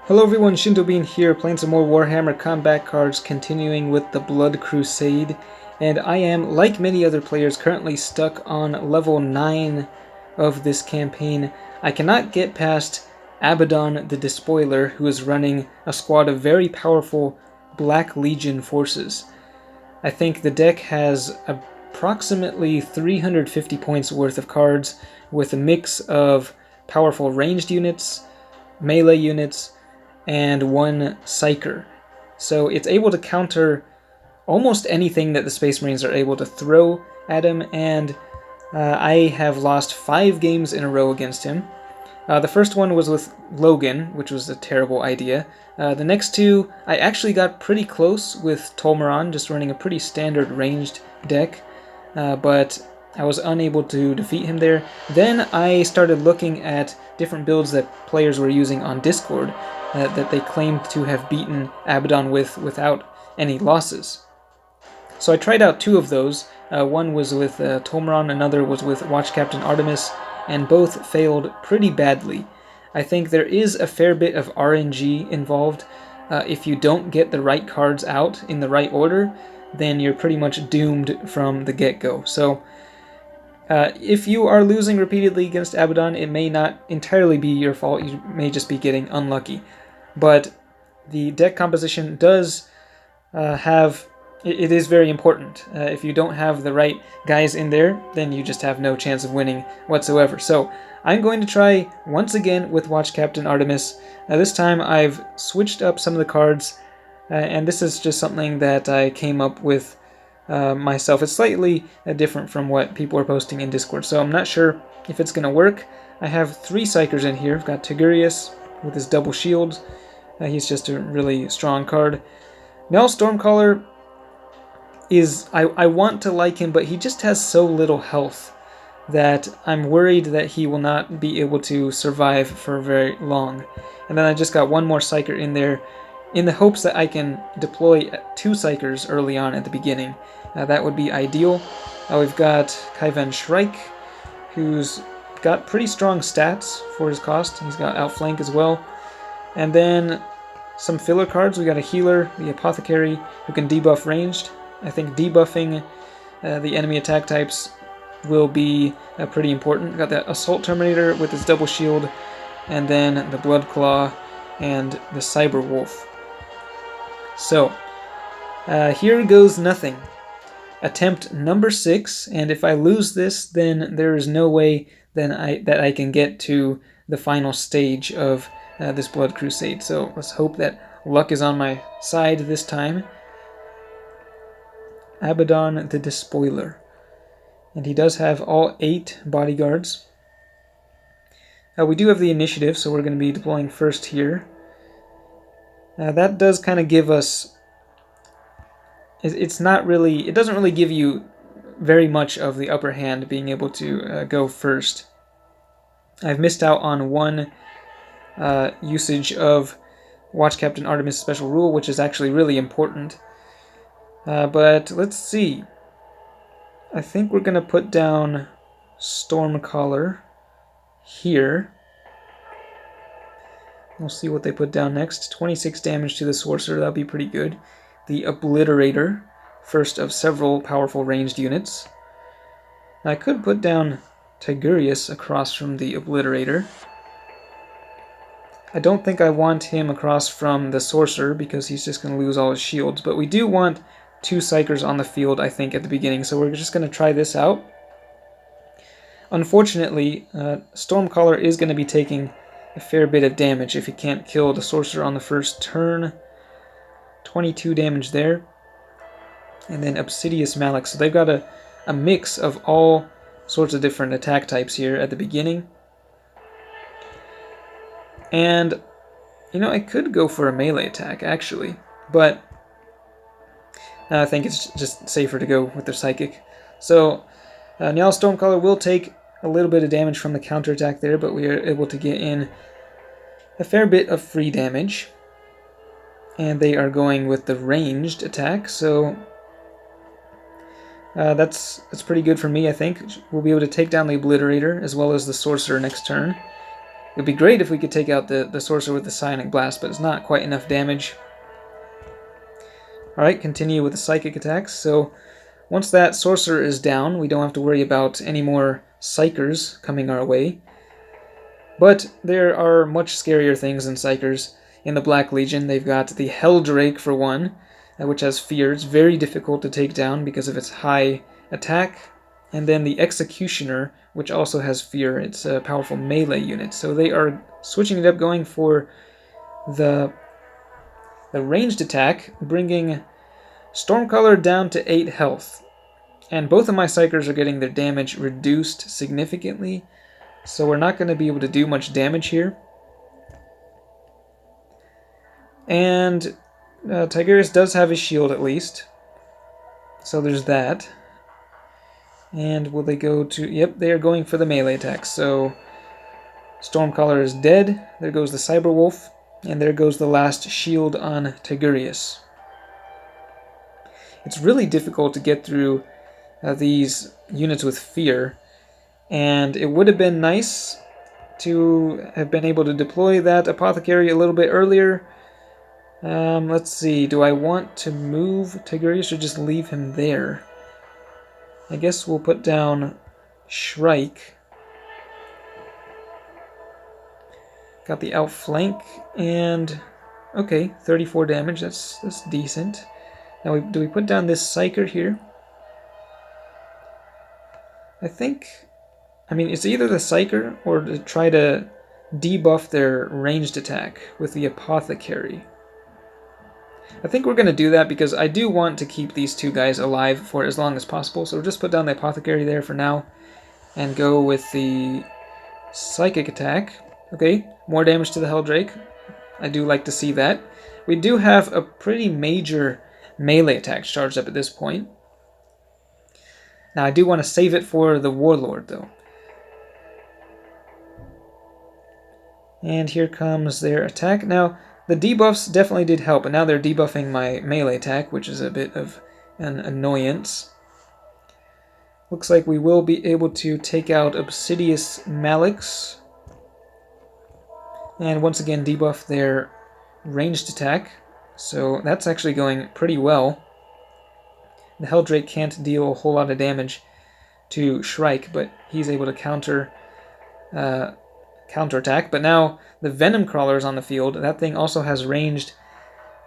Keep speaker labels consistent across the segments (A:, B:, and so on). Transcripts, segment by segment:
A: Hello everyone, Shinto Bean here, playing some more Warhammer combat cards, continuing with the Blood Crusade, and I am, like many other players, currently stuck on level 9 of this campaign. I cannot get past Abaddon the Despoiler, who is running a squad of very powerful Black Legion forces. I think the deck has approximately 350 points worth of cards, with a mix of powerful ranged units, melee units, and one psyker. So it's able to counter almost anything that the Space Marines are able to throw at him, and I have lost 5 games in a row against him. The first one was with Logan, which was a terrible idea. The next two, I actually got pretty close with Tolmaran, just running a pretty standard ranged deck, but I was unable to defeat him there. Then I started looking at different builds that players were using on Discord that they claimed to have beaten Abaddon without any losses. So I tried out 2 of those. One was with Tolmaran, another was with Watch Captain Artemis, and both failed pretty badly. I think there is a fair bit of RNG involved. If you don't get the right cards out in the right order, then you're pretty much doomed from the get-go. So if you are losing repeatedly against Abaddon, it may not entirely be your fault. You may just be getting unlucky. But the deck composition does it is very important. If you don't have the right guys in there, then you just have no chance of winning whatsoever. So I'm going to try once again with Watch Captain Artemis. This time I've switched up some of the cards, and this is just something that I came up with myself. It's slightly different from what people are posting in Discord, so I'm not sure if it's going to work. I have 3 psykers in here. I've got Tigurius with his double shield. He's just a really strong card. Now Stormcaller is, I want to like him, but he just has so little health that I'm worried that he will not be able to survive for very long. And then I just got one more psyker in there in the hopes that I can deploy 2 psykers early on at the beginning. That would be ideal. We've got Kaivan Shrike, who's got pretty strong stats for his cost. He's got Outflank as well. And then some filler cards. We got a healer, the Apothecary, who can debuff ranged. I think debuffing the enemy attack types will be pretty important. We got that Assault Terminator with his double shield, and then the Blood Claw and the Cyber Wolf. So, here goes nothing. Attempt number 6, and if I lose this, then there is no way that I can get to the final stage of this Blood Crusade. So let's hope that luck is on my side this time. Abaddon the Despoiler. And he does have all 8 bodyguards. We do have the initiative, so we're going to be deploying first here. That does kind of give us... It's not really... It doesn't really give you very much of the upper hand being able to go first. I've missed out on one usage of Watch Captain Artemis special rule, which is actually really important. But let's see. I think we're going to put down Stormcaller here. We'll see what they put down next. 26 damage to the Sorcerer, that'll be pretty good. The Obliterator, first of several powerful ranged units. Now, I could put down Tigurius across from the Obliterator. I don't think I want him across from the Sorcerer because he's just going to lose all his shields, but we do want 2 psykers on the field, I think, at the beginning, so we're just going to try this out. Unfortunately, Stormcaller is going to be taking a fair bit of damage if he can't kill the Sorcerer on the first turn. 22 damage there. And then Obsidious Malak. So they've got a mix of all sorts of different attack types here at the beginning. And, you know, I could go for a melee attack, actually, but I think it's just safer to go with their Psychic. So, Niall Stormcaller will take a little bit of damage from the counterattack there, but we are able to get in a fair bit of free damage. And they are going with the ranged attack, so that's pretty good for me, I think. We'll be able to take down the Obliterator as well as the Sorcerer next turn. It'd be great if we could take out the sorcerer with the psionic blast, but it's not quite enough damage. Alright, continue with the psychic attacks. So once that sorcerer is down, we don't have to worry about any more psykers coming our way. But there are much scarier things than psykers. In the Black Legion, they've got the Helldrake for one, which has fear. It's very difficult to take down because of its high attack. And then the Executioner, which also has fear. It's a powerful melee unit. So they are switching it up, going for the ranged attack, bringing Stormcaller down to 8 health. And both of my psykers are getting their damage reduced significantly, so we're not going to be able to do much damage here. And Tigurius does have a shield at least, so there's that. And will they go to... Yep, they are going for the melee attack. So Stormcaller is dead. There goes the Cyberwolf. And there goes the last shield on Tigurius. It's really difficult to get through these units with fear. And it would have been nice to have been able to deploy that Apothecary a little bit earlier. Let's see. Do I want to move Tigurius or just leave him there? I guess we'll put down Shrike. Got the outflank, and okay, 34 damage, that's decent. Now, do we put down this Psyker here? I mean, it's either the Psyker or to try to debuff their ranged attack with the Apothecary. I think we're going to do that because I do want to keep these two guys alive for as long as possible, so we'll just put down the Apothecary there for now and go with the Psychic attack. Okay, more damage to the Helldrake. I do like to see that. We do have a pretty major melee attack charged up at this point. Now I do want to save it for the Warlord though. And here comes their attack. Now the debuffs definitely did help, and now they're debuffing my melee attack, which is a bit of an annoyance. Looks like we will be able to take out Obsidious Malix. And once again debuff their ranged attack. So that's actually going pretty well. The Helldrake can't deal a whole lot of damage to Shrike, but he's able to counterattack. But now the Venom Crawler is on the field. That thing also has ranged,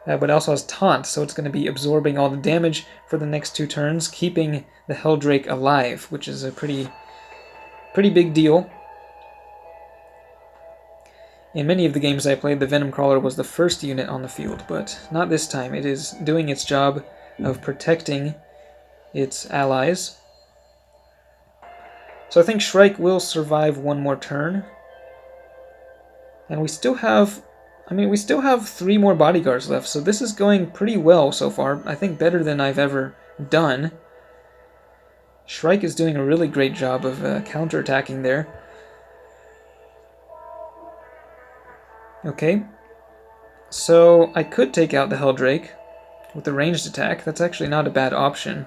A: but also has taunt, so it's going to be absorbing all the damage for the next 2 turns, keeping the Helldrake alive, which is a pretty big deal. In many of the games I played, the Venom Crawler was the first unit on the field, but not this time. It is doing its job of protecting its allies. So I think Shrike will survive one more turn. And we still have 3 more bodyguards left, so this is going pretty well so far. I think better than I've ever done. Shrike is doing a really great job of counterattacking there. Okay, so I could take out the Helldrake with the ranged attack. That's actually not a bad option.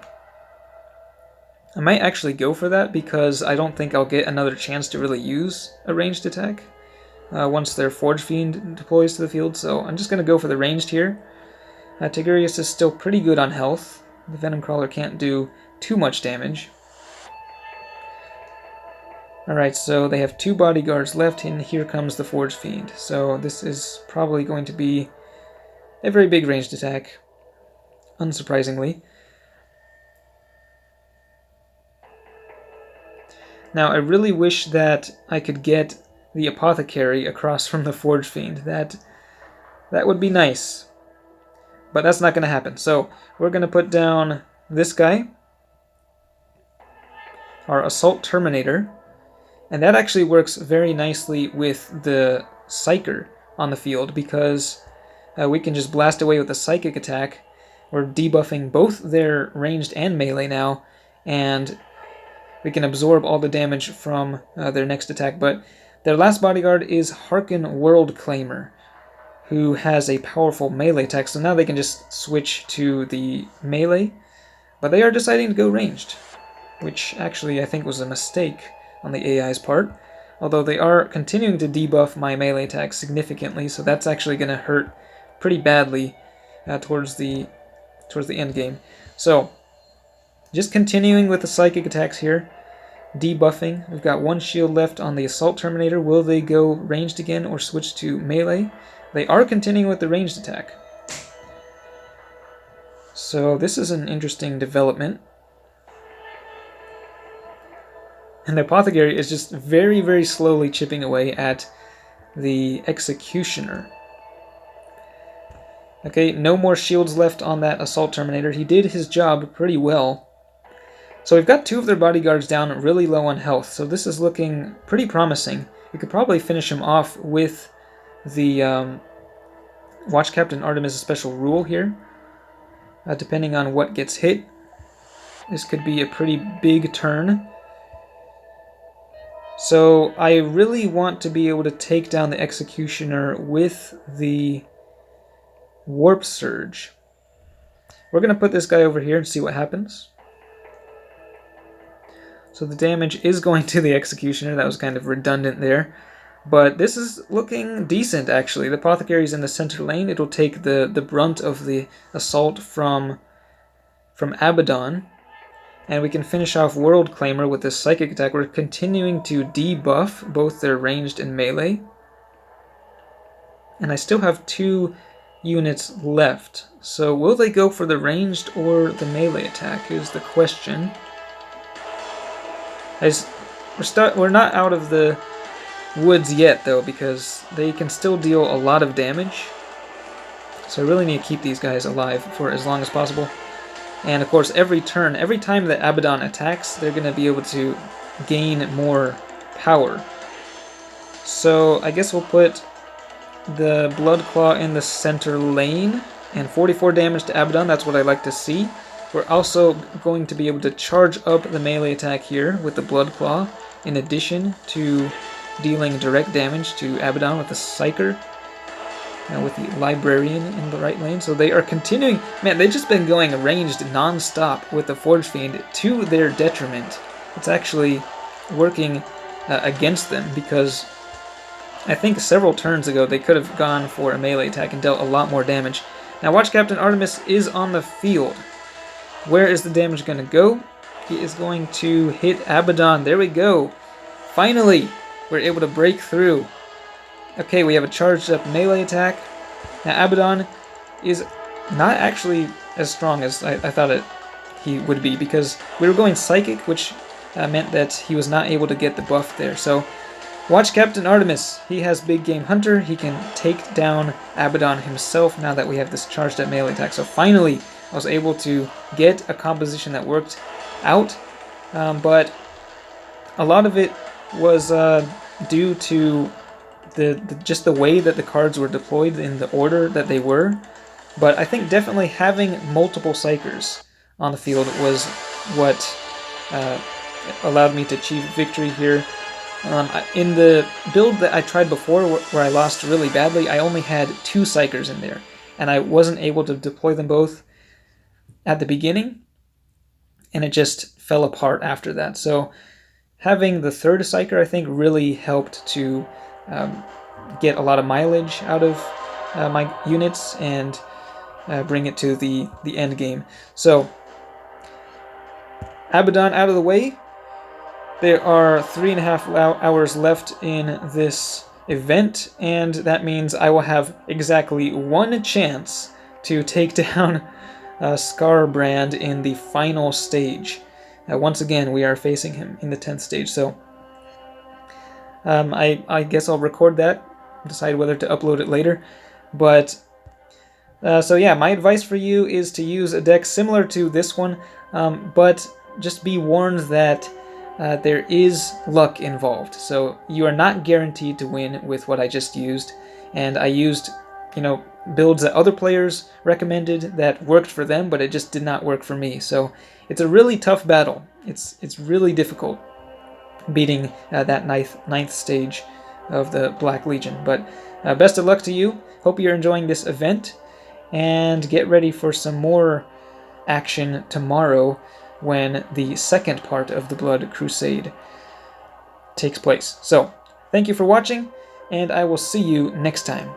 A: I might actually go for that because I don't think I'll get another chance to really use a ranged attack once their Forge Fiend deploys to the field, so I'm just going to go for the ranged here. Tigurius is still pretty good on health. The Venom Crawler can't do too much damage. Alright, so they have 2 bodyguards left, and here comes the Forge Fiend. So this is probably going to be a very big ranged attack, unsurprisingly. Now, I really wish that I could get the Apothecary across from the Forge Fiend. That would be nice. But that's not going to happen. So we're going to put down this guy, our Assault Terminator. And that actually works very nicely with the Psyker on the field because we can just blast away with a Psychic attack. We're debuffing both their ranged and melee now, and we can absorb all the damage from their next attack. But their last bodyguard is Harken World Claimer, who has a powerful melee attack, so now they can just switch to the melee. But they are deciding to go ranged, which actually I think was a mistake on the AI's part. although they are continuing to debuff my melee attack significantly, so that's actually going to hurt pretty badly towards the end game. So, just continuing with the psychic attacks here, debuffing. We've got 1 shield left on the Assault Terminator. Will they go ranged again or switch to melee? They are continuing with the ranged attack. So this is an interesting development. And the Apothecary is just very, very slowly chipping away at the Executioner. Okay, no more shields left on that Assault Terminator. He did his job pretty well. So we've got 2 of their bodyguards down really low on health, so this is looking pretty promising. We could probably finish him off with the Watch Captain Artemis special rule here. Depending on what gets hit, this could be a pretty big turn. So I really want to be able to take down the Executioner with the Warp Surge. We're going to put this guy over here and see what happens. So the damage is going to the Executioner. That was kind of redundant there. But this is looking decent, actually. The Apothecary is in the center lane. It'll take the brunt of the assault from Abaddon. And we can finish off World Claimer with this Psychic attack. We're continuing to debuff both their ranged and melee. And I still have 2 units left. So will they go for the ranged or the melee attack is the question. We're not out of the woods yet, though, because they can still deal a lot of damage. So I really need to keep these guys alive for as long as possible. And of course, every turn, every time that Abaddon attacks, they're going to be able to gain more power. So I guess we'll put the Bloodclaw in the center lane, and 44 damage to Abaddon, that's what I like to see. We're also going to be able to charge up the melee attack here with the Bloodclaw, in addition to dealing direct damage to Abaddon with the Psyker. With the Librarian in the right lane. So they are continuing. Man, they've just been going ranged non-stop with the Forge Fiend to their detriment. It's actually working against them, because I think several turns ago they could have gone for a melee attack and dealt a lot more damage. Now Watch Captain Artemis is on the field. Where is the damage going to go? He is going to hit Abaddon. There we go. Finally, we're able to break through. Okay, we have a charged up melee attack. Now Abaddon is not actually as strong as I thought he would be, because we were going Psychic, which meant that he was not able to get the buff there. So Watch Captain Artemis, he has Big Game Hunter. He can take down Abaddon himself now that we have this charged up melee attack. So finally, I was able to get a composition that worked out, but a lot of it was due to just the way that the cards were deployed in the order that they were. But I think definitely having multiple psykers on the field was what allowed me to achieve victory here. In the build that I tried before, where I lost really badly, I only had 2 psykers in there, and I wasn't able to deploy them both at the beginning, and it just fell apart after that. So having the 3rd psyker, I think, really helped to get a lot of mileage out of my units and bring it to the end game. So Abaddon out of the way. There are 3.5 hours left in this event, and that means I will have exactly 1 chance to take down Scarbrand in the final stage. Once again, we are facing him in the 10th stage, so I guess I'll record that, decide whether to upload it later. But so yeah, my advice for you is to use a deck similar to this one, but just be warned that there is luck involved. So you are not guaranteed to win with what I just used, and I used, builds that other players recommended that worked for them, but it just did not work for me. So it's a really tough battle. It's really difficult beating that ninth stage of the Black Legion. But best of luck to you. Hope you're enjoying this event, and get ready for some more action tomorrow when the second part of the Blood Crusade takes place. So, Thank you for watching, and I will see you next time.